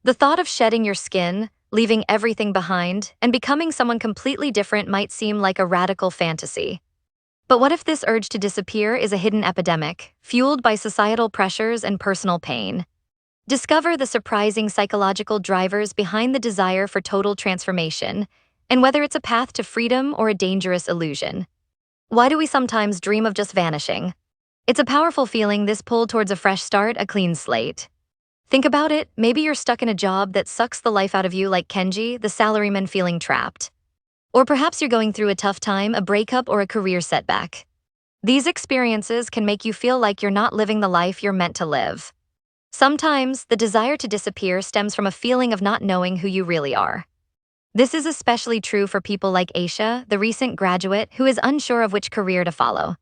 The thought of shedding your skin, leaving everything behind, and becoming someone completely different might seem like a radical fantasy. But what if this urge to disappear is a hidden epidemic, fueled by societal pressures and personal pain? Discover the surprising psychological drivers behind the desire for total transformation, and whether it's a path to freedom or a dangerous illusion. Why do we sometimes dream of just vanishing? It's a powerful feeling, this pull towards a fresh start, a clean slate. Think about it, maybe you're stuck in a job that sucks the life out of you like Kenji, the salaryman feeling trapped. Or perhaps you're going through a tough time, a breakup or a career setback. These experiences can make you feel like you're not living the life you're meant to live. Sometimes, the desire to disappear stems from a feeling of not knowing who you really are. This is especially true for people like Aisha, the recent graduate who is unsure of which career to follow.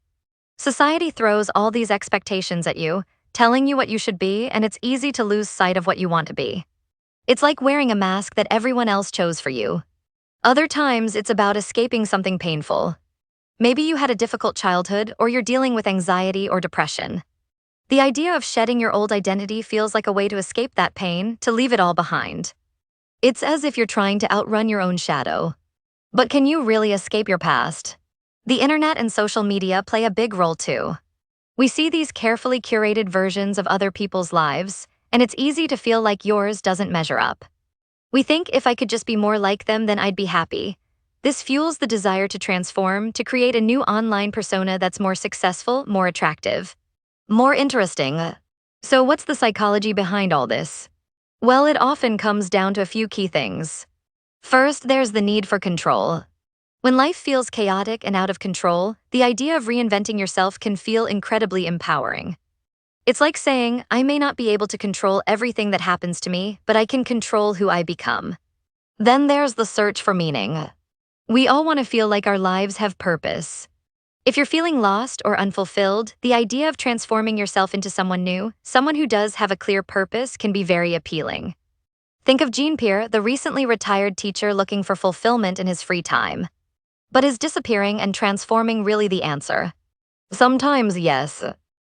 Society throws all these expectations at you, telling you what you should be, and it's easy to lose sight of what you want to be. It's like wearing a mask that everyone else chose for you. Other times, it's about escaping something painful. Maybe you had a difficult childhood, or you're dealing with anxiety or depression. The idea of shedding your old identity feels like a way to escape that pain, to leave it all behind. It's as if you're trying to outrun your own shadow. But can you really escape your past? The internet and social media play a big role too. We see these carefully curated versions of other people's lives, and it's easy to feel like yours doesn't measure up. We think, if I could just be more like them, then I'd be happy. This fuels the desire to transform, to create a new online persona that's more successful, more attractive, more interesting. So what's the psychology behind all this? Well, it often comes down to a few key things. First, there's the need for control. When life feels chaotic and out of control, the idea of reinventing yourself can feel incredibly empowering. It's like saying, I may not be able to control everything that happens to me, but I can control who I become. Then there's the search for meaning. We all want to feel like our lives have purpose. If you're feeling lost or unfulfilled, the idea of transforming yourself into someone new, someone who does have a clear purpose, can be very appealing. Think of Jean-Pierre, the recently retired teacher looking for fulfillment in his free time. But is disappearing and transforming really the answer? Sometimes, yes.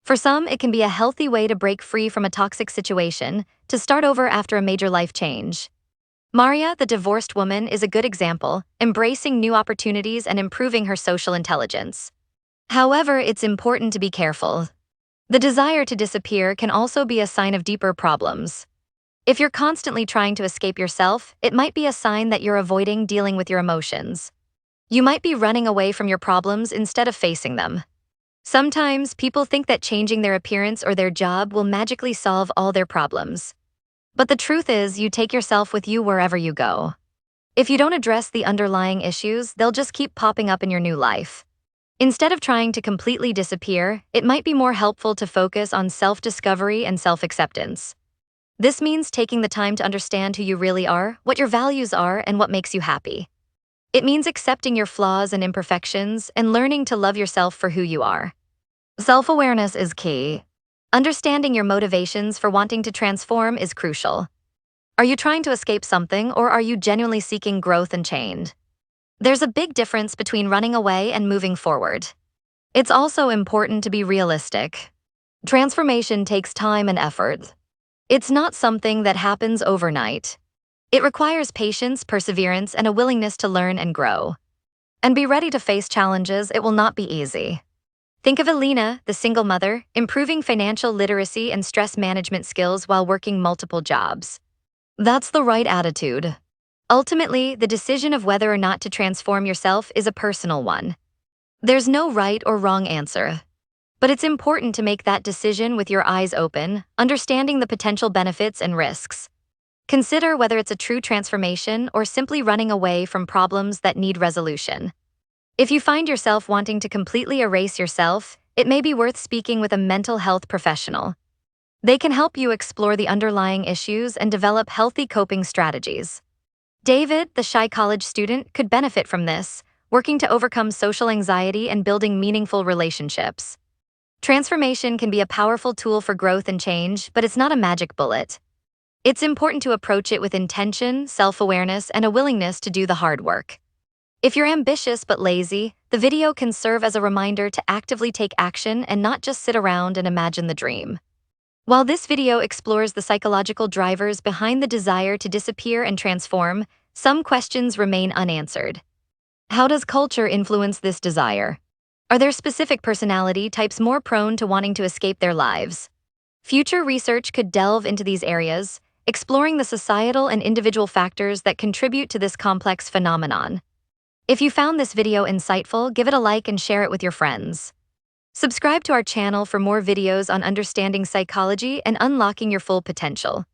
For some, it can be a healthy way to break free from a toxic situation, to start over after a major life change. Maria, the divorced woman, is a good example, embracing new opportunities and improving her social intelligence. However, it's important to be careful. The desire to disappear can also be a sign of deeper problems. If you're constantly trying to escape yourself, it might be a sign that you're avoiding dealing with your emotions. You might be running away from your problems instead of facing them. Sometimes, people think that changing their appearance or their job will magically solve all their problems. But the truth is, you take yourself with you wherever you go. If you don't address the underlying issues, they'll just keep popping up in your new life. Instead of trying to completely disappear, it might be more helpful to focus on self-discovery and self-acceptance. This means taking the time to understand who you really are, what your values are, and what makes you happy. It means accepting your flaws and imperfections and learning to love yourself for who you are. Self-awareness is key. Understanding your motivations for wanting to transform is crucial. Are you trying to escape something, or are you genuinely seeking growth and change? There's a big difference between running away and moving forward. It's also important to be realistic. Transformation takes time and effort. It's not something that happens overnight. It requires patience, perseverance, and a willingness to learn and grow. And be ready to face challenges. It will not be easy. Think of Alina, the single mother, improving financial literacy and stress management skills while working multiple jobs. That's the right attitude. Ultimately, the decision of whether or not to transform yourself is a personal one. There's no right or wrong answer. But it's important to make that decision with your eyes open, understanding the potential benefits and risks. Consider whether it's a true transformation or simply running away from problems that need resolution. If you find yourself wanting to completely erase yourself, it may be worth speaking with a mental health professional. They can help you explore the underlying issues and develop healthy coping strategies. David, the shy college student, could benefit from this, working to overcome social anxiety and building meaningful relationships. Transformation can be a powerful tool for growth and change, but it's not a magic bullet. It's important to approach it with intention, self-awareness, and a willingness to do the hard work. If you're ambitious but lazy, the video can serve as a reminder to actively take action and not just sit around and imagine the dream. While this video explores the psychological drivers behind the desire to disappear and transform, some questions remain unanswered. How does culture influence this desire? Are there specific personality types more prone to wanting to escape their lives? Future research could delve into these areas, exploring the societal and individual factors that contribute to this complex phenomenon. If you found this video insightful, give it a like and share it with your friends. Subscribe to our channel for more videos on understanding psychology and unlocking your full potential.